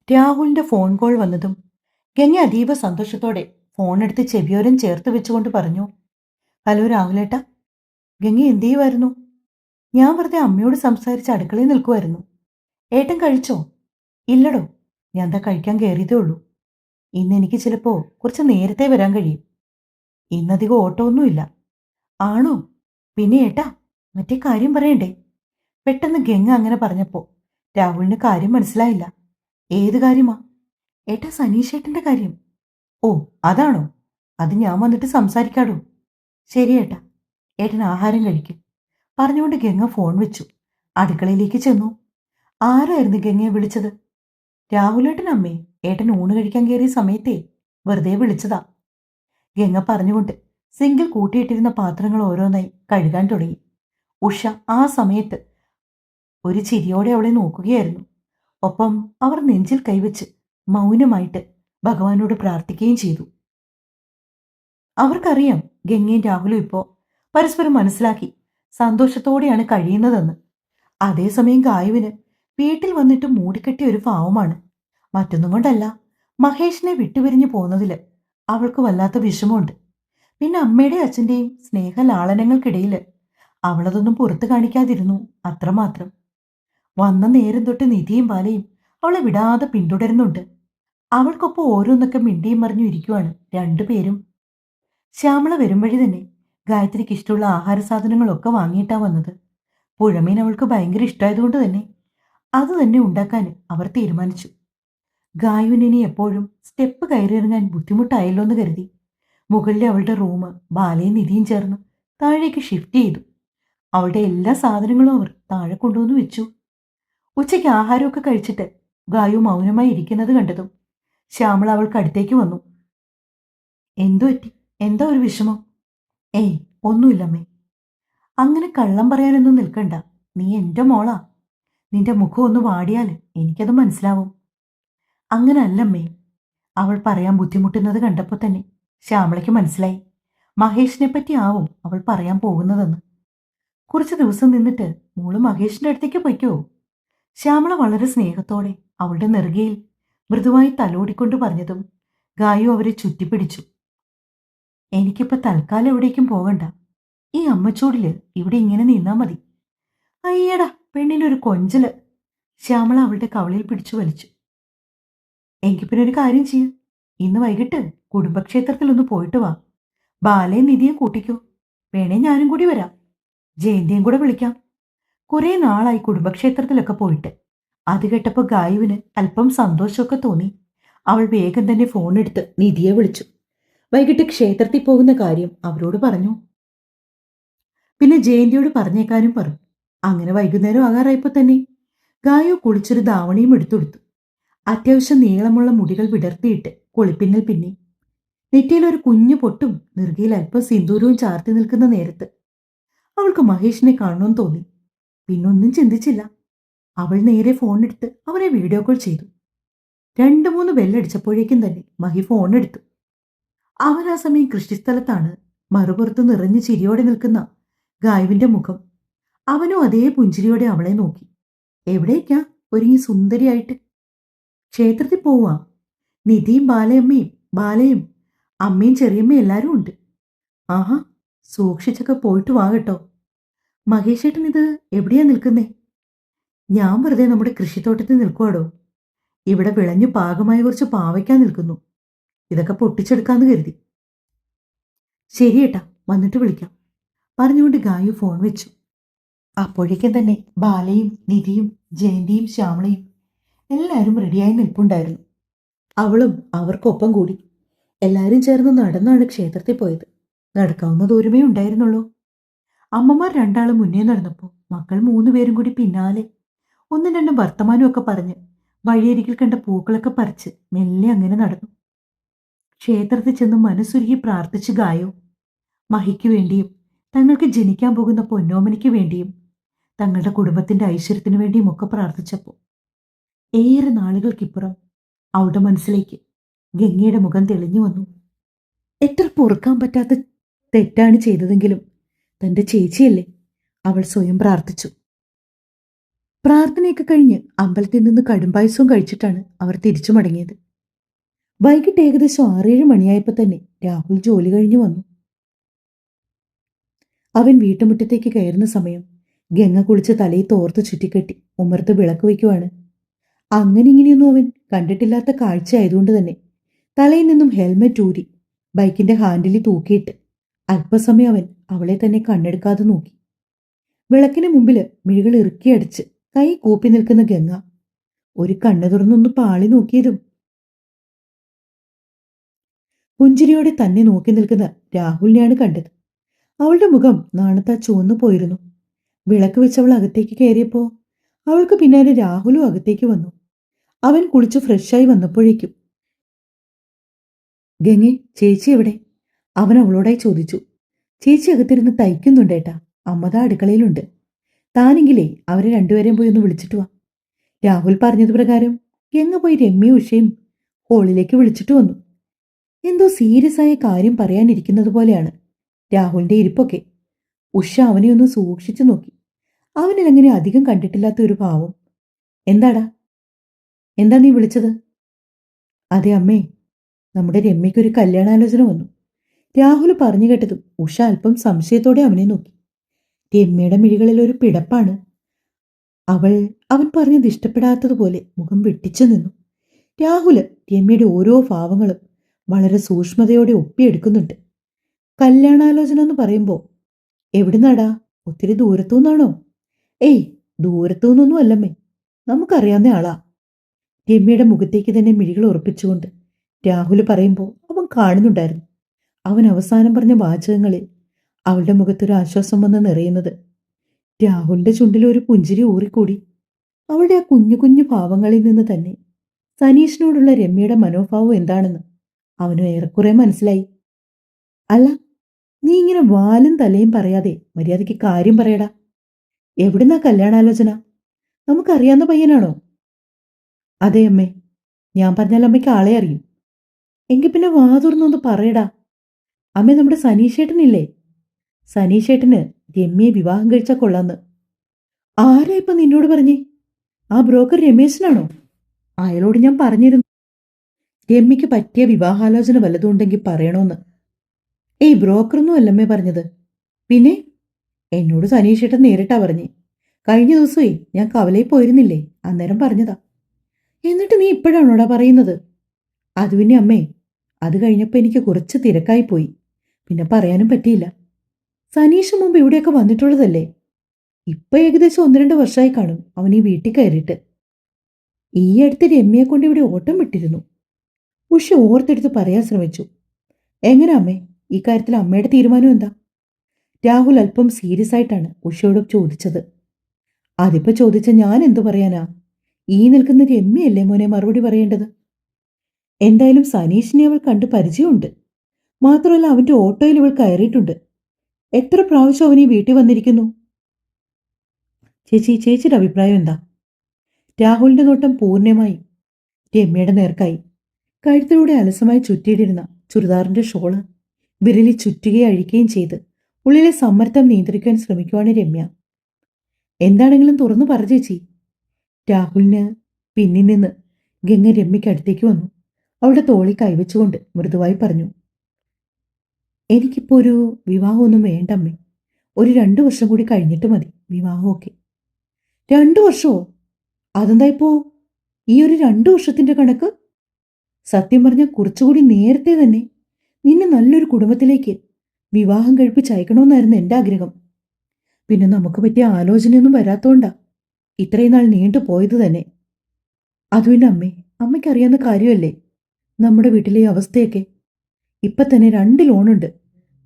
രാഹുലിന്റെ phone call വന്നതും ഗംഗ അതീവ സന്തോഷത്തോടെ ഫോണെടുത്ത് ചെവിയോരം ചേർത്ത് വെച്ചുകൊണ്ട് പറഞ്ഞു, ഹലോ രാഹുലേട്ടാ. ഗംഗ എന്ത് ചെയ്യുമായിരുന്നു? ഞാൻ വെറുതെ അമ്മയോട് സംസാരിച്ച് അടുക്കളയിൽ നിൽക്കുമായിരുന്നു. ഏട്ടൻ കഴിച്ചോ? ഇല്ലടോ, ഞാൻ എന്താ കഴിക്കാൻ കയറിയതേ ഉള്ളൂ. ഇന്ന് എനിക്ക് ചിലപ്പോ കുറച്ച് നേരത്തെ വരാൻ കഴിയും. ഇന്നധികം ഓട്ടോ ഒന്നുമില്ല. ആണോ? പിന്നെ ഏട്ടാ, മറ്റേ കാര്യം പറയണ്ടേ? പെട്ടെന്ന് ഗംഗ അങ്ങനെ പറഞ്ഞപ്പോ രാഹുലിന് കാര്യം മനസ്സിലായില്ല. ഏത് കാര്യമാ? ഏട്ടാ, സനീഷേട്ടന്റെ കാര്യം. ഓ, അതാണോ? അത് ഞാൻ വന്നിട്ട് സംസാരിക്കാടോ. ശരി ഏട്ടാ, ഏട്ടൻ ആഹാരം കഴിക്കും. പറഞ്ഞുകൊണ്ട് ഗംഗ ഫോൺ വെച്ചു. അടുക്കളയിലേക്ക് ചെന്നു. ആരായിരുന്നു ഗംഗയെ വിളിച്ചത്? രാഹുലേട്ടൻ അമ്മേ. ഏട്ടൻ ഊണ് കഴിക്കാൻ കയറിയ സമയത്തേ വെറുതെ വിളിച്ചതാ. ഗംഗ പറഞ്ഞുകൊണ്ട് സിങ്കിൽ കൂട്ടിയിട്ടിരുന്ന പാത്രങ്ങൾ ഓരോന്നായി കഴുകാൻ തുടങ്ങി. ഉഷ ആ സമയത്ത് ഒരു ചിരിയോടെ അവളെ നോക്കുകയായിരുന്നു. ഒപ്പം അവർ നെഞ്ചിൽ കൈവച്ച് മൗനമായിട്ട് ഭഗവാനോട് പ്രാർത്ഥിക്കുകയും ചെയ്തു. അവർക്കറിയാം ഗംഗയും രാഹുലും ഇപ്പോൾ പരസ്പരം മനസ്സിലാക്കി സന്തോഷത്തോടെയാണ് കഴിയുന്നതെന്ന്. അതേസമയം ഗായുവിന് വീട്ടിൽ വന്നിട്ട് മൂടിക്കെട്ടിയ ഒരു ഭാവമാണ്. മറ്റൊന്നും കൊണ്ടല്ല, മഹേഷിനെ വിട്ടുപിരിഞ്ഞു പോകുന്നതിൽ അവൾക്ക് വല്ലാത്ത വിഷമമുണ്ട്. പിന്നെ അമ്മയുടെയും അച്ഛൻ്റെയും സ്നേഹലാളനങ്ങൾക്കിടയിൽ അവളതൊന്നും പുറത്തു കാണിക്കാതിരുന്നു, അത്രമാത്രം. വന്ന നേരം തൊട്ട് നിധിയും ബാലയും അവളെ വിടാതെ പിന്തുടരുന്നുണ്ട്. അവൾക്കൊപ്പം ഓരോന്നൊക്കെ മിണ്ടിയും മറിഞ്ഞു ഇരിക്കുവാണ് രണ്ടുപേരും. ശ്യാമള വരും വഴി തന്നെ ഗായത്രിക്ക് ഇഷ്ടമുള്ള ആഹാര സാധനങ്ങളൊക്കെ വാങ്ങിയിട്ടാ വന്നത്. പുഴമീൻ അവൾക്ക് ഭയങ്കര ഇഷ്ടമായതുകൊണ്ട് തന്നെ അത് തന്നെ ഉണ്ടാക്കാൻ അവർ തീരുമാനിച്ചു. ഗായുവിനി എപ്പോഴും സ്റ്റെപ്പ് കയറിയിറങ്ങാൻ ബുദ്ധിമുട്ടായല്ലോ എന്ന് കരുതി മുകളിലെ അവളുടെ റൂം ബാലയും നിധിയും ചേർന്ന് താഴേക്ക് ഷിഫ്റ്റ് ചെയ്തു. അവളുടെ എല്ലാ സാധനങ്ങളും അവർ താഴെ കൊണ്ടുവന്ന് വെച്ചു. ഉച്ചയ്ക്ക് ആഹാരമൊക്കെ കഴിച്ചിട്ട് ഗായു മൗനമായി ഇരിക്കുന്നത് കണ്ടതും ശ്യാമള അവൾക്ക് അടുത്തേക്ക് വന്നു. എന്തു പറ്റി? എന്താ ഒരു വിഷമം? ഏയ്, ഒന്നുമില്ലമ്മേ. അങ്ങനെ കള്ളം പറയാനൊന്നും നിൽക്കണ്ട. നീ എൻ്റെ മോളാ. നിന്റെ മുഖം ഒന്ന് വാടിയാൽ എനിക്കത് മനസ്സിലാവും. അങ്ങനെ അല്ലമ്മേ. അവൾ പറയാൻ ബുദ്ധിമുട്ടുന്നത് കണ്ടപ്പോൾ തന്നെ ശ്യാമളയ്ക്ക് മനസ്സിലായി മഹേഷിനെ പറ്റി ആവും അവൾ പറയാൻ പോകുന്നതെന്ന്. കുറച്ച് ദിവസം നിന്നിട്ട് മോള് മഹേഷിന്റെ അടുത്തേക്ക് പൊയ്ക്കോ. ശ്യാമള വളരെ സ്നേഹത്തോടെ അവളുടെ നെറുകയിൽ മൃദുവായി തലോടിക്കൊണ്ട് പറഞ്ഞതും ഗായു അവരെ ചുറ്റിപ്പിടിച്ചു. എനിക്കിപ്പോ തൽക്കാലം എവിടേക്കും പോകണ്ട. ഈ അമ്മച്ചൂടില് ഇവിടെ ഇങ്ങനെ നിന്നാ മതി. അയ്യടാ, പെണ്ണിനൊരു കൊഞ്ചല്. ശ്യാമള അവളുടെ കവളിൽ പിടിച്ചു വലിച്ചു. എങ്കിൽ പിന്നെ ഒരു കാര്യം ചെയ്യും. ഇന്ന് വൈകിട്ട് കുടുംബക്ഷേത്രത്തിൽ ഒന്ന് പോയിട്ട് വാ. ബാലയും നിധിയും കൂട്ടിക്കോ. വേണേ ഞാനും കൂടി വരാം. ജയന്തിയും കൂടെ വിളിക്കാം. കുറെ നാളായി കുടുംബക്ഷേത്രത്തിലൊക്കെ പോയിട്ട്. അത് കേട്ടപ്പോൾ ഗായുവിന് അല്പം സന്തോഷമൊക്കെ തോന്നി. അവൾ വേഗം തന്നെ ഫോണെടുത്ത് നിധിയെ വിളിച്ചു. വൈകിട്ട് ക്ഷേത്രത്തിൽ പോകുന്ന കാര്യം അവരോട് പറഞ്ഞു. പിന്നെ ജയന്തിയോട് പറഞ്ഞേക്കാനും പറഞ്ഞു. അങ്ങനെ വൈകുന്നേരം ആകാറായപ്പോൾ തന്നെ ഗായു കുളിച്ചൊരു ധാവണിയും എടുത്തെടുത്തു. അത്യാവശ്യം നീളമുള്ള മുടികൾ വിടർത്തിയിട്ട് കുളിപ്പിന്നൽ പിന്നെ നെറ്റിയിൽ ഒരു കുഞ്ഞു പൊട്ടും നെറുകയിൽ അല്പം സിന്ദൂരവും ചാർത്തി നിൽക്കുന്ന നേരത്ത് അവൾക്ക് മഹേഷിനെ കാണണമെന്ന് തോന്നി. പിന്നൊന്നും ചിന്തിച്ചില്ല. അവൾ നേരെ ഫോണെടുത്ത് അവനെ വീഡിയോ കോൾ ചെയ്തു. 2-3 ബെല്ലടിച്ചപ്പോഴേക്കും തന്നെ മഹി ഫോണെടുത്തു. അവൻ ആ സമയം കൃഷിസ്ഥലത്താണ്. മറുപുറത്ത് നിറഞ്ഞു ചിരിയോടെ നിൽക്കുന്ന ഗായുവിന്റെ മുഖം. അവനും അതേ പുഞ്ചിരിയോടെ അവളെ നോക്കി. എവിടേക്കാ ഒരുങ്ങി സുന്ദരിയായിട്ട്? ക്ഷേത്രത്തിൽ പോവാ. നിധിയും ബാലയും അമ്മയും ചെറിയമ്മയും എല്ലാരും ഉണ്ട്. ആഹാ, സൂക്ഷിച്ചൊക്കെ പോയിട്ട് വാ കേട്ടോ. മഹേഷേട്ടൻ ഇത് എവിടെയാ നിൽക്കുന്നേ? ഞാൻ വെറുതെ നമ്മുടെ കൃഷിത്തോട്ടത്തിൽ നിൽക്കുവാടോ. ഇവിടെ വിളഞ്ഞു പാകമായ കുറച്ച് പാവയ്ക്കാൻ നിൽക്കുന്നു. ഇതൊക്കെ പൊട്ടിച്ചെടുക്കാന്ന് കരുതി. ശരിയേട്ടാ, വന്നിട്ട് വിളിക്കാം. പറഞ്ഞുകൊണ്ട് ഗായു ഫോൺ വെച്ചു. അപ്പോഴേക്കും തന്നെ ബാലയും നിധിയും ജയന്തിയും ശ്യാമളയും എല്ലാവരും റെഡിയായി നിൽപ്പുണ്ടായിരുന്നു. അവളും അവർക്കൊപ്പം കൂടി. എല്ലാവരും ചേർന്ന് നടന്നാണ് ക്ഷേത്രത്തിൽ പോയത്. നടക്കാവുന്ന ദൂരമേ ഉണ്ടായിരുന്നുള്ളൂ. അമ്മമാർ 2 മുന്നേ നടന്നപ്പോൾ മക്കൾ 3 പേരും കൂടി പിന്നാലെ. 1-2 വർത്തമാനമൊക്കെ പറഞ്ഞ് വഴിയരികിൽ കണ്ട പൂക്കളൊക്കെ പറിച്ച് മെല്ലെ അങ്ങനെ നടന്നു. ക്ഷേത്രത്തിൽ ചെന്ന് മനസ്സുരുകി പ്രാർത്ഥിച്ച് ഗായു മഹിക്ക് വേണ്ടിയും തങ്ങൾക്ക് ജനിക്കാൻ പോകുന്ന പൊന്നോമനിക്ക് വേണ്ടിയും തങ്ങളുടെ കുടുംബത്തിന്റെ ഐശ്വര്യത്തിനു വേണ്ടിയും ഒക്കെ പ്രാർത്ഥിച്ചപ്പോൾ ഏറെ നാളുകൾക്കിപ്പുറം അവളുടെ മനസ്സിലേക്ക് ഗംഗയുടെ മുഖം തെളിഞ്ഞു വന്നു. എത്ര പൊറുക്കാൻ പറ്റാത്ത തെറ്റാണ് ചെയ്തതെങ്കിലും തന്റെ ചേച്ചിയല്ലേ, അവൾ സ്വയം പ്രാർത്ഥിച്ചു. പ്രാർത്ഥനയൊക്കെ കഴിഞ്ഞ് അമ്പലത്തിൽ നിന്ന് കടുംപായസവും കഴിച്ചിട്ടാണ് അവർ തിരിച്ചു മടങ്ങിയത്. വൈകിട്ട് ഏകദേശം 6-7 മണിയായപ്പോൾ തന്നെ രാഹുൽ ജോലി കഴിഞ്ഞു വന്നു. അവൻ വീട്ടുമുറ്റത്തേക്ക് കയറുന്ന സമയം ഗംഗ കുളിച്ച് തലയിൽ തോർത്ത് ചുറ്റിക്കെട്ടി ഉമ്മർത്ത് വിളക്ക് വയ്ക്കുവാണ്. അങ്ങനെ ഇങ്ങനെയൊന്നും അവൻ കണ്ടിട്ടില്ലാത്ത കാഴ്ച ആയതുകൊണ്ട് തന്നെ തലയിൽ നിന്നും ഹെൽമെറ്റ് ഊരി ബൈക്കിന്റെ ഹാൻഡിലിൽ തൂക്കിയിട്ട് അല്പസമയം അവൻ അവളെ തന്നെ കണ്ണെടുക്കാതെ നോക്കി. വിളക്കിന് മുമ്പിൽ മിഴികൾ ഇറുക്കിയടിച്ച് കൈ കൂപ്പി നിൽക്കുന്ന ഗംഗ ഒരു കണ്ണു തുറന്നൊന്ന് പാളി നോക്കിയതും പുഞ്ചിരിയോടെ തന്നെ നോക്കി നിൽക്കുന്ന രാഹുലിനെയാണ് കണ്ടത്. അവളുടെ മുഖം നാണത്താ ചുവന്നു പോയിരുന്നു. വിളക്ക് വെച്ചവൾ അകത്തേക്ക് കയറിയപ്പോ അവൾക്ക് പിന്നാലെ രാഹുലും അകത്തേക്ക് വന്നു. അവൻ കുളിച്ചു ഫ്രഷായി വന്നപ്പോഴേക്കും ഗംഗെ, ചേച്ചി എവിടെ? അവൻ അവളോടായി ചോദിച്ചു. ചേച്ചി അകത്തിരുന്ന് തയ്ക്കുന്നുണ്ടേട്ടാ, അമ്മതാ അടുക്കളയിലുണ്ട്. താനെങ്കിലേ അവരെ രണ്ടുപേരെയും പോയി ഒന്ന് വിളിച്ചിട്ട് വാ. രാഹുൽ പറഞ്ഞത് പ്രകാരം ഗംഗ പോയി രമ്യയും ഉഷയും ഹോളിലേക്ക് വിളിച്ചിട്ട് വന്നു. എന്തോ സീരിയസ് ആയ കാര്യം പറയാനിരിക്കുന്നത് പോലെയാണ് രാഹുലിന്റെ ഇരിപ്പൊക്കെ. ഉഷ അവനെ ഒന്ന് സൂക്ഷിച്ചു നോക്കി. അവനിലങ്ങനെ അധികം കണ്ടിട്ടില്ലാത്ത ഒരു ഭാവം. എന്താടാ, എന്താ നീ വിളിച്ചത്? അതെ അമ്മേ, നമ്മുടെ രമ്യയ്ക്കൊരു കല്യാണാലോചന വന്നു. രാഹുൽ പറഞ്ഞു കേട്ടതും ഉഷ അല്പം സംശയത്തോടെ അവനെ നോക്കി. രമ്യയുടെ മിഴികളിൽ ഒരു പിടപ്പാണ്. അവൻ പറഞ്ഞത് ഇഷ്ടപ്പെടാത്തതുപോലെ മുഖം വെട്ടിച്ചു നിന്നു. രാഹുല് രമ്യയുടെ ഓരോ ഭാവങ്ങളും വളരെ സൂക്ഷ്മതയോടെ ഒപ്പിയെടുക്കുന്നുണ്ട്. കല്യാണാലോചന എന്ന് പറയുമ്പോൾ എവിടുന്നാടാ? ഒത്തിരി ദൂരത്തുനിന്നാണോ? ഏയ്, ദൂരത്തുനിന്നൊന്നും അല്ലമ്മേ, നമുക്കറിയാവുന്ന ആളാ. രമ്യയുടെ മുഖത്തേക്ക് തന്നെ മിഴികൾ ഉറപ്പിച്ചുകൊണ്ട് രാഹുൽ പറയുമ്പോൾ അവൻ കാണുന്നുണ്ടായിരുന്നു. അവൻ അവസാനം പറഞ്ഞ വാചകങ്ങളിൽ അവളുടെ മുഖത്തൊരു ആശ്വാസം വന്ന് നിറയുന്നത്. രാഹുലിന്റെ ചുണ്ടിൽ ഒരു പുഞ്ചിരി ഊറിക്കൂടി. അവളുടെ ആ കുഞ്ഞു കുഞ്ഞു ഭാവങ്ങളിൽ നിന്ന് തന്നെ സനീഷിനോടുള്ള രമ്യയുടെ മനോഭാവം എന്താണെന്ന് അവന് ഏറെക്കുറെ മനസ്സിലായി. അല്ല, നീ ഇങ്ങനെ വാലും തലയും പറയാതെ മര്യാദയ്ക്ക് കാര്യം പറയടാ. എവിടുന്നാ കല്യാണാലോചന? നമുക്കറിയാവുന്ന പയ്യനാണോ? അതെ അമ്മേ, ഞാൻ പറഞ്ഞാൽ അമ്മയ്ക്ക് ആളെ അറിയും. എങ്കിൽ പിന്നെ വാ തുറന്നൊന്ന് പറയടാ. അമ്മേ, നമ്മുടെ സനീഷേട്ടനില്ലേ? സനീഷേട്ടന് രമ്യയെ വിവാഹം കഴിച്ചാൽ കൊള്ളാന്ന്. ആരാ ഇപ്പൊ നിന്നോട് പറഞ്ഞേ? ആ ബ്രോക്കർ രമേശനാണോ? അയാളോട് ഞാൻ പറഞ്ഞിരുന്നു രമ്യയ്ക്ക് പറ്റിയ വിവാഹാലോചന വല്ലതുണ്ടെങ്കിൽ പറയണോന്ന്. ഏയ്, ബ്രോക്കറൊന്നും അല്ലമ്മേ പറഞ്ഞത്. പിന്നെ എന്നോട് സനീഷേട്ടൻ നേരിട്ടാ പറഞ്ഞേ. കഴിഞ്ഞ ദിവസമേ ഞാൻ കവലയിൽ പോയിരുന്നില്ലേ, അന്നേരം പറഞ്ഞതാ. എന്നിട്ട് നീ ഇപ്പോഴാണോടാ പറയുന്നത്? അത് പിന്നെ അമ്മേ, അത് കഴിഞ്ഞപ്പോൾ എനിക്ക് കുറച്ച് തിരക്കായി പോയി, പിന്നെ പറയാനും പറ്റിയില്ല. സനീഷ് മുമ്പ് ഇവിടെയൊക്കെ വന്നിട്ടുള്ളതല്ലേ? ഇപ്പൊ ഏകദേശം 1-2 വർഷമായി കാണും അവൻ ഈ വീട്ടിൽ കയറിയിട്ട്. ഈ അടുത്ത് രമ്യയെ കൊണ്ട് ഇവിടെ ഓട്ടം വിട്ടിരുന്നു. ഉഷ ഓർത്തെടുത്ത് പറയാൻ ശ്രമിച്ചു. എങ്ങനെ അമ്മേ, ഈ കാര്യത്തിൽ അമ്മയുടെ തീരുമാനം എന്താ? രാഹുൽ അല്പം സീരിയസ് ആയിട്ടാണ് ഉഷയോട് ചോദിച്ചത്. അതിപ്പോ ചോദിച്ച ഞാൻ എന്തു പറയാനാ? ഈ നിൽക്കുന്ന രമ്യയല്ലേ മോനെ മറുപടി പറയേണ്ടത്. എന്തായാലും സനീഷിനെ അവൾ കണ്ട് പരിചയമുണ്ട്. മാത്രമല്ല അവന്റെ ഓട്ടോയിൽ ഇവൾ കയറിയിട്ടുണ്ട്. എത്ര പ്രാവശ്യം അവൻ ഈ വീട്ടിൽ വന്നിരിക്കുന്നു. ചേച്ചിയുടെ അഭിപ്രായം എന്താ? രാഹുലിന്റെ നോട്ടം പൂർണ്ണമായും രമ്യയുടെ നേർക്കായി. കഴുത്തിലൂടെ അലസമായി ചുറ്റിയിടിരുന്ന ചുരിദാറിന്റെ ഷോള് വിരലിൽ ചുറ്റുകയും അഴിക്കുകയും ചെയ്ത് ഉള്ളിലെ സമ്മർദ്ദം നിയന്ത്രിക്കാൻ ശ്രമിക്കുവാണ് രമ്യ. എന്താണെങ്കിലും തുറന്നു പറ ചേച്ചി. രാഹുലിന് പിന്നിൽ നിന്ന് ഗംഗ രമ്യയ്ക്ക് അടുത്തേക്ക് വന്നു. അവളുടെ തോളി കൈവച്ചുകൊണ്ട് മൃദുവായി പറഞ്ഞു. എനിക്കിപ്പോ ഒരു വിവാഹമൊന്നും വേണ്ടമ്മേ. ഒരു 2 വർഷം കൂടി കഴിഞ്ഞിട്ട് മതി വിവാഹമൊക്കെ. 2 വർഷമോ? അതെന്താ ഇപ്പോ ഈ ഒരു 2 വർഷത്തിന്റെ കണക്ക്? സത്യം പറഞ്ഞാൽ കുറച്ചുകൂടി നേരത്തെ തന്നെ നിന്നെ നല്ലൊരു കുടുംബത്തിലേക്ക് വിവാഹം കഴിപ്പിച്ചയക്കണമെന്നായിരുന്നു എൻ്റെ ആഗ്രഹം. പിന്നെ നമുക്ക് പറ്റിയ ആലോചനയൊന്നും വരാത്തോണ്ടാ ഇത്രയും നാൾ നീണ്ടു പോയത് തന്നെ. അത് പിന്നെ അമ്മേ, അമ്മയ്ക്കറിയാവുന്ന കാര്യമല്ലേ നമ്മുടെ വീട്ടിലെ ഈ അവസ്ഥയൊക്കെ. ഇപ്പൊ തന്നെ 2 ലോണുണ്ട്,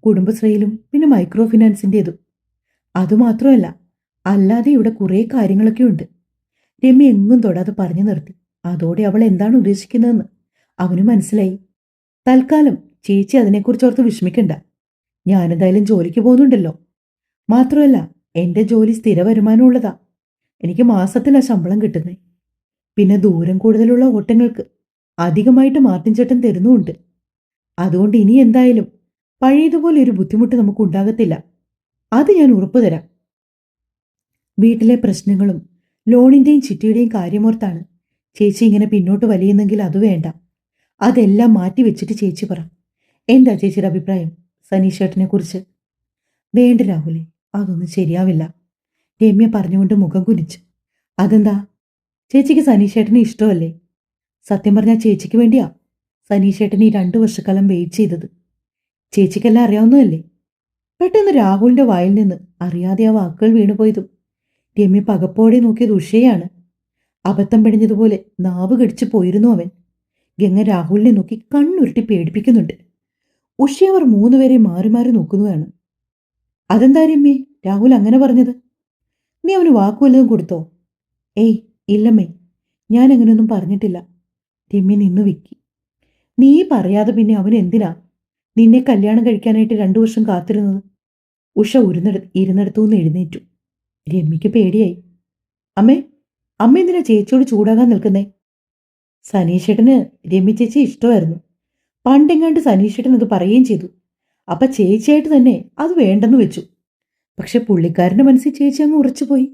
കുടുംബശ്രീയിലും പിന്നെ മൈക്രോ ഫിനാൻസിൻ്റെതും. അതുമാത്രമല്ല, അല്ലാതെ ഇവിടെ കുറേ കാര്യങ്ങളൊക്കെ ഉണ്ട്. രമ്യ എങ്ങും തൊടാതെ പറഞ്ഞു നിർത്തി. അതോടെ അവൾ എന്താണ് ഉദ്ദേശിക്കുന്നതെന്ന് അവന് മനസ്സിലായി. തൽക്കാലം ചേച്ചി അതിനെക്കുറിച്ചോർത്ത് വിഷമിക്കണ്ട. ഞാനെന്തായാലും ജോലിക്ക് പോകുന്നുണ്ടല്ലോ. മാത്രമല്ല, എന്റെ ജോലി സ്ഥിര വരുമാനമുള്ളതാ. എനിക്ക് മാസത്തിലാ ശമ്പളം കിട്ടുന്നേ. പിന്നെ ദൂരം കൂടുതലുള്ള ഓട്ടങ്ങൾക്ക് അധികമായിട്ട് മാർട്ടിൻ ചേട്ടൻ തരുന്നുമുണ്ട്. അതുകൊണ്ട് ഇനി എന്തായാലും പഴയതുപോലെ ഒരു ബുദ്ധിമുട്ട് നമുക്ക് ഉണ്ടാകത്തില്ല. അത് ഞാൻ ഉറപ്പു തരാം. വീട്ടിലെ പ്രശ്നങ്ങളും ലോണിൻ്റെയും ചിട്ടിയുടെയും കാര്യമോർത്താണ് ചേച്ചി ഇങ്ങനെ പിന്നോട്ട് വലിയുന്നെങ്കിൽ അത് വേണ്ട. അതെല്ലാം മാറ്റി വെച്ചിട്ട് ചേച്ചി പറ. എന്താ ചേച്ചിയുടെ അഭിപ്രായം സനീഷേട്ടനെ കുറിച്ച്? വേണ്ട രാഹുലേ, അതൊന്നും ശരിയാവില്ല. രമ്യ പറഞ്ഞുകൊണ്ട് മുഖം കുനിച്ചു. അതെന്താ? ചേച്ചിക്ക് സനീഷേട്ടനെ ഇഷ്ടമല്ലേ? സത്യം പറഞ്ഞാൽ ചേച്ചിക്ക് വേണ്ടിയാ സനീഷേട്ടൻ ഈ 2 വർഷക്കാലം വെയിറ്റ് ചെയ്തത്. ചേച്ചിക്കെല്ലാം അറിയാവുന്നതല്ലേ? പെട്ടെന്ന് രാഹുലിന്റെ വായിൽ നിന്ന് അറിയാതെ ആ വാക്കുകൾ വീണുപോയതും രമ്യ പകപ്പോടെ നോക്കിയത് ഉഷയാണ്. അബദ്ധം പിടിഞ്ഞതുപോലെ നാവ് കടിച്ചു പോയിരുന്നു അവൻ. ഗംഗ രാഹുലിനെ നോക്കി കണ്ണുരുട്ടി പേടിപ്പിക്കുന്നുണ്ട്. ഉഷയവർ 3 പേരെ മാറി മാറി നോക്കുന്നതാണ്. അതെന്താ രമ്യേ രാഹുൽ അങ്ങനെ പറഞ്ഞത്? നീ അവന് വാക്കുവല്ലതും കൊടുത്തോ? ഏയ് ഇല്ലമ്മേ, ഞാൻ അങ്ങനെയൊന്നും പറഞ്ഞിട്ടില്ല. രമ്യ നിന്ന് വിക്കി. നീ പറയാതെ പിന്നെ അവൻ എന്തിനാ നിന്നെ കല്യാണം കഴിക്കാനായിട്ട് 2 വർഷം കാത്തിരുന്നത്? ഉഷ ഇരുന്നിടത്തുനിന്ന് എഴുന്നേറ്റു. രമ്യയ്ക്ക് പേടിയായി. അമ്മേ, അമ്മ എന്തിനാ ചേച്ചിയോട് ചൂടാകാൻ നിൽക്കുന്നേ? സനീഷേട്ടന് രമ്യ ചേച്ചി ഇഷ്ടമായിരുന്നു. പണ്ടെങ്ങാണ്ട് സനീഷേട്ടൻ അത് പറയുകയും ചെയ്തു. അപ്പൊ ചേച്ചിയായിട്ട് തന്നെ അത് വേണ്ടെന്ന് വെച്ചു. പക്ഷെ പുള്ളിക്കാരന്റെ മനസ്സിൽ ചേച്ചി അങ്ങ് ഉറച്ചുപോയി.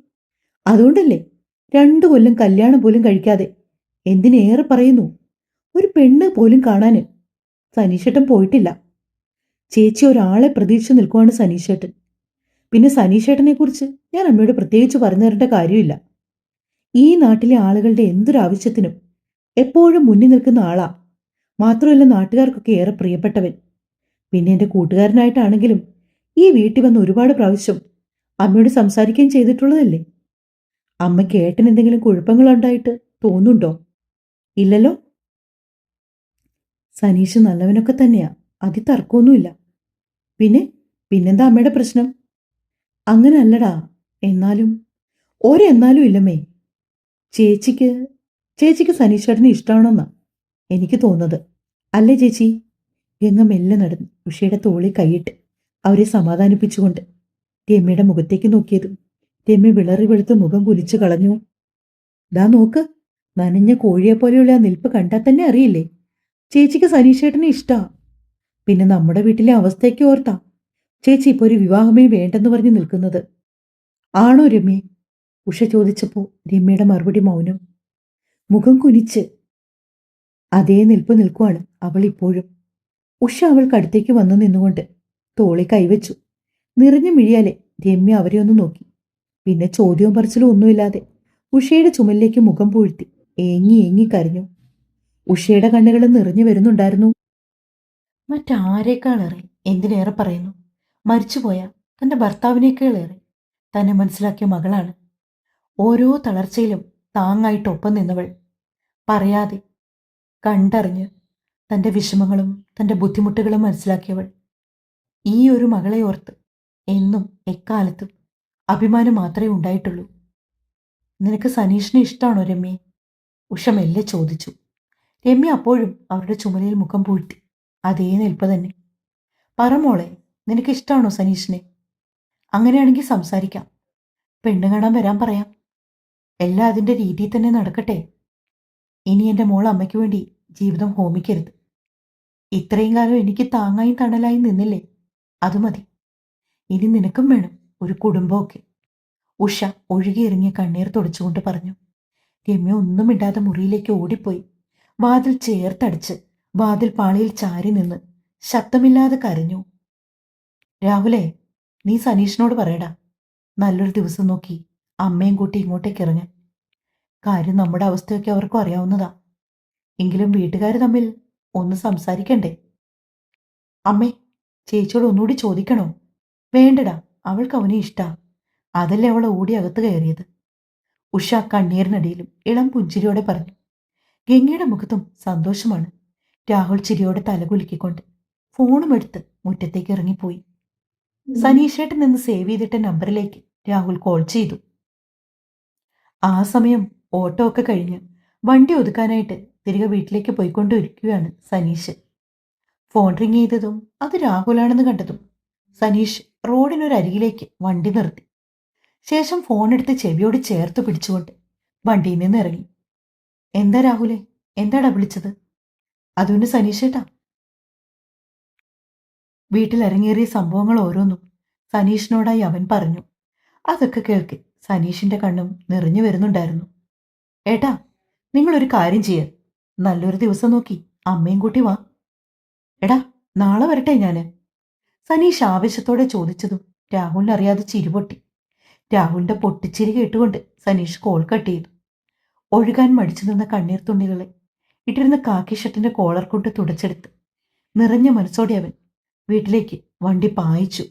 അതുകൊണ്ടല്ലേ 2 കൊല്ലം കല്യാണം പോലും കഴിക്കാതെ, എന്തിനേറെ പറയുന്നു, ഒരു പെണ്ണ് പോലും കാണാന് സനീഷേട്ടൻ പോയിട്ടില്ല. ചേച്ചി ഒരാളെ പ്രതീക്ഷിച്ച് നിൽക്കുവാണ് സനീഷേട്ടൻ. പിന്നെ സനീഷേട്ടനെ കുറിച്ച് ഞാൻ അമ്മയോട് പ്രത്യേകിച്ച് പറഞ്ഞു തരേണ്ട കാര്യമില്ല. ഈ നാട്ടിലെ ആളുകളുടെ എന്തൊരാവശ്യത്തിനും എപ്പോഴും മുന്നിൽ നിൽക്കുന്ന ആളാ. മാത്രമല്ല നാട്ടുകാർക്കൊക്കെ ഏറെ പ്രിയപ്പെട്ടവൻ. പിന്നെ എൻ്റെ കൂട്ടുകാരനായിട്ടാണെങ്കിലും ഈ വീട്ടിൽ വന്ന് ഒരുപാട് പ്രാവശ്യം അമ്മയോട് സംസാരിക്കുകയും ചെയ്തിട്ടുള്ളതല്ലേ. അമ്മയ്ക്ക് ഏട്ടൻ എന്തെങ്കിലും കുഴപ്പങ്ങളുണ്ടായിട്ട് തോന്നുന്നുണ്ടോ? ഇല്ലല്ലോ. സനീഷ് നല്ലവനൊക്കെ തന്നെയാ, അതിൽ തർക്കമൊന്നുമില്ല. പിന്നെന്താ അമ്മയുടെ പ്രശ്നം? അങ്ങനെ അല്ലടാ. എന്നാലും ഒരെന്നാലും ഇല്ലമ്മേ. ചേച്ചിക്ക് സനീഷേട്ടനെ ഇഷ്ടമാണെന്നാ എനിക്ക് തോന്നുന്നത്. അല്ലേ ചേച്ചി? ഗംഗ മെല്ലെ നടന്നു ഉഷയുടെ തോളിൽ കൈയിട്ട് അവരെ സമാധാനിപ്പിച്ചുകൊണ്ട് രമ്യയുടെ മുഖത്തേക്ക് നോക്കിയതും രമ്യ വിളറി വെളുത്ത് മുഖം കുലിച്ചു കളഞ്ഞു. ദാ നോക്ക്, നനഞ്ഞ കോഴിയെപ്പോലെയുള്ള ആ നിൽപ്പ് കണ്ടാൽ തന്നെ അറിയില്ലേ ചേച്ചിക്ക് സനീഷേട്ടനെ ഇഷ്ടാ. പിന്നെ നമ്മുടെ വീട്ടിലെ അവസ്ഥയ്ക്ക് ഓർത്താ ചേച്ചി ഇപ്പോൾ ഒരു വിവാഹമേ വേണ്ടെന്ന് പറഞ്ഞ് നിൽക്കുന്നത്. ആണോ രമ്യ? ഉഷ ചോദിച്ചപ്പോൾ രമ്യയുടെ മറുപടി മൗനം. മുഖം കുനിച്ച് അതേ നിൽപ്പ് നിൽക്കുവാണ് അവൾ ഇപ്പോഴും. ഉഷ അവൾക്കടുത്തേക്ക് വന്നു നിന്നുകൊണ്ട് തോളി കൈവച്ചു. നിറഞ്ഞു മിഴിയാലെ രമ്യ അവരെ ഒന്ന് നോക്കി. പിന്നെ ചോദ്യവും പറച്ചിലും ഒന്നുമില്ലാതെ ഉഷയുടെ ചുമലിലേക്ക് മുഖം പൂഴ്ത്തി ഏങ്ങി ഏങ്ങി കരഞ്ഞു. ഉഷയുടെ കണ്ണുകൾ നിറഞ്ഞു വരുന്നുണ്ടായിരുന്നു. മറ്റാരേക്കാളേറെ, എന്തിനേറെ പറയുന്നു, മരിച്ചുപോയ തന്റെ ഭർത്താവിനേക്കാളേറെ തന്നെ മനസ്സിലാക്കിയ മകളാണ്. ഓരോ തളർച്ചയിലും താങ്ങായിട്ടൊപ്പം നിന്നവൾ. പറയാതെ കണ്ടറിഞ്ഞ് തന്റെ വിഷമങ്ങളും തന്റെ ബുദ്ധിമുട്ടുകളും മനസ്സിലാക്കിയവൾ. ഈ ഒരു മകളെ ഓർത്ത് എന്നും എക്കാലത്തും അഭിമാനം മാത്രമേ ഉണ്ടായിട്ടുള്ളൂ. നിനക്ക് സനീഷിനെ ഇഷ്ടമാണോ രമ്യെ? ഉഷ മെല്ലെ ചോദിച്ചു. രമ്യ അപ്പോഴും അവരുടെ ചുമലിൽ മുഖം പൂഴ്ത്തി അതേ നിൽപ്പ് തന്നെ. പറ മോളെ, നിനക്ക് ഇഷ്ടമാണോ സനീഷിനെ? അങ്ങനെയാണെങ്കിൽ സംസാരിക്കാം. പെണ്ണ് കാണാൻ വരാൻ പറയാം. എല്ലാം അതിൻ്റെ രീതിയിൽ തന്നെ നടക്കട്ടെ. ഇനി എൻ്റെ മോൾ അമ്മയ്ക്ക് വേണ്ടി ജീവിതം ഹോമിക്കരുത്. ഇത്രയും കാലം എനിക്ക് താങ്ങായും തണലായും നിന്നില്ലേ, അത് മതി. ഇനി നിനക്കും വേണം ഒരു കുടുംബമൊക്കെ. ഉഷ ഒഴുകിയിറങ്ങിയ കണ്ണീർ തുടച്ചുകൊണ്ട് പറഞ്ഞു. രമ്യ ഒന്നും മിണ്ടാതെ മുറിയിലേക്ക് ഓടിപ്പോയി വാതിൽ ചേർത്തടിച്ച് വാതിൽ പാളിയിൽ ചാരി നിന്ന് ശബ്ദമില്ലാതെ കരഞ്ഞു. രാഹുലേ, നീ സനീഷിനോട് പറയടാ, നല്ലൊരു ദിവസം നോക്കി അമ്മയും കൂട്ടി ഇങ്ങോട്ടേക്ക് ഇറങ്ങാൻ. കാര്യം നമ്മുടെ അവസ്ഥയൊക്കെ അവർക്കും അറിയാവുന്നതാ. എങ്കിലും വീട്ടുകാർ തമ്മിൽ ഒന്ന് സംസാരിക്കണ്ടേ? അമ്മേ, ചേച്ചിയോട് ഒന്നുകൂടി ചോദിക്കണോ? വേണ്ടടാ, അവൾക്ക് അവനെ ഇഷ്ടാ. അതല്ലേ അവൾ ഓടി അകത്ത് കയറിയത്. ഉഷ കണ്ണീരിനടിയിലും ഇളം പുഞ്ചിരിയോടെ പറഞ്ഞു. ഗംഗയുടെ മുഖത്തും സന്തോഷമാണ്. രാഹുൽ ചിരിയോടെ തലകുലുക്കിക്കൊണ്ട് ഫോണും എടുത്ത് മുറ്റത്തേക്ക് ഇറങ്ങിപ്പോയി. സനീഷേട്ടൻ നിന്ന് സേവ് ചെയ്തിട്ട നമ്പറിലേക്ക് രാഹുൽ കോൾ ചെയ്തു. ആ സമയം ഓട്ടോ ഒക്കെ കഴിഞ്ഞ് വണ്ടി ഒതുക്കാനായിട്ട് തിരികെ വീട്ടിലേക്ക് പോയിക്കൊണ്ടിരിക്കുകയാണ് സനീഷ്. ഫോൺ റിങ് ചെയ്തതും അത് രാഹുലാണെന്ന് കണ്ടതും സനീഷ് റോഡിനൊരരികിലേക്ക് വണ്ടി നിർത്തി. ശേഷം ഫോണെടുത്ത് ചെവിയോട് ചേർത്ത് പിടിച്ചുകൊണ്ട് വണ്ടിയിൽ നിന്ന് ഇറങ്ങി. എന്താ രാഹുലെ, എന്താടാ വിളിച്ചത്? അതുകൊണ്ട് സനീഷേട്ടാ. വീട്ടിൽ ഇറങ്ങേറിയ സംഭവങ്ങൾ ഓരോന്നും സനീഷിനോടായി അവൻ പറഞ്ഞു. അതൊക്കെ കേൾക്കെ സനീഷിന്റെ കണ്ണും നിറഞ്ഞു വരുന്നുണ്ടായിരുന്നു. ഏട്ടാ, നിങ്ങളൊരു കാര്യം ചെയ്യ. നല്ലൊരു ദിവസം നോക്കി അമ്മയും കൂട്ടി വാ. എടാ, നാളെ വരട്ടെ ഞാന്? സനീഷ് ആവേശത്തോടെ ചോദിച്ചതും രാഹുലിനറിയാതെ ചിരിപൊട്ടി. രാഹുലിന്റെ പൊട്ടിച്ചിരി കേട്ടുകൊണ്ട് സനീഷ് കോൾ കട്ട് ചെയ്തു. ഒഴുകാൻ മടിച്ചു നിന്ന കണ്ണീർ തുള്ളികളെ ഇട്ടിരുന്ന കാക്കി ഷർട്ടിന്റെ കോളർ കൊണ്ട് തുടച്ചെടുത്ത് നിറഞ്ഞ മനസ്സോടെ അവൻ വീട്ടിലേക്ക് വണ്ടി പായിച്ചു.